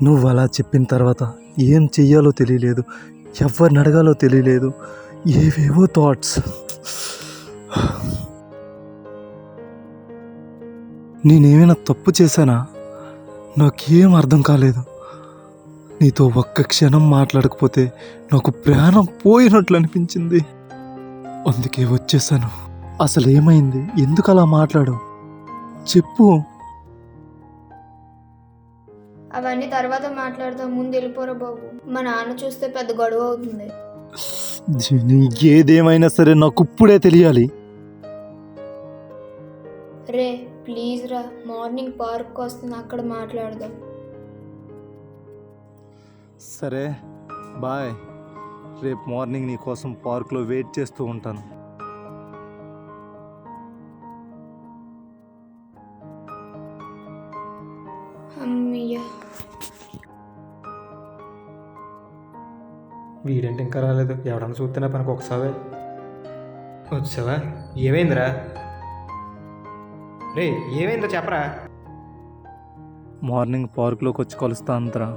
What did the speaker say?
నువ్వు అలా చెప్పిన తర్వాత ఏం చెయ్యాలో తెలియలేదు, ఎవరిని అడగాలో తెలియలేదు, ఏవేవో థాట్స్. నేనేమైనా తప్పు చేశానా? నాకేం అర్థం కాలేదు. నీతో ఒక్క క్షణం మాట్లాడకపోతే నాకు ప్రాణం పోయినట్లు అనిపించింది. అందుకే వచ్చేసాను. అసలు ఏమైంది? ఎందుకు అలా మాట్లాడు? చెప్పు. అవన్నీ తర్వాత మాట్లాడతాం, ముందు వెళ్ళిపోరా బాబు. మా నాన్న చూస్తే పెద్ద గొడవ అవుతుంది. ఏదేమైనా సరే నాకు ఇప్పుడే తెలియాలి. రే ప్లీజ్ రా, మార్నింగ్ పార్క్ వస్తుంది, అక్కడ మాట్లాడదాం. సరే బాయ్. రేపు మార్నింగ్ నీ కోసం పార్క్లో వెయిట్ చేస్తూ ఉంటాను. అమ్మయ్యా, వీడేంటి ఇంకా రాలేదు? ఎవడన్నా చూస్తేనే పనికి ఒకసారి వచ్చావా? ఏమైందిరా? రే ఏమైందో చెప్పరా. మార్నింగ్ పార్క్లోకి వచ్చి కలుస్తాను.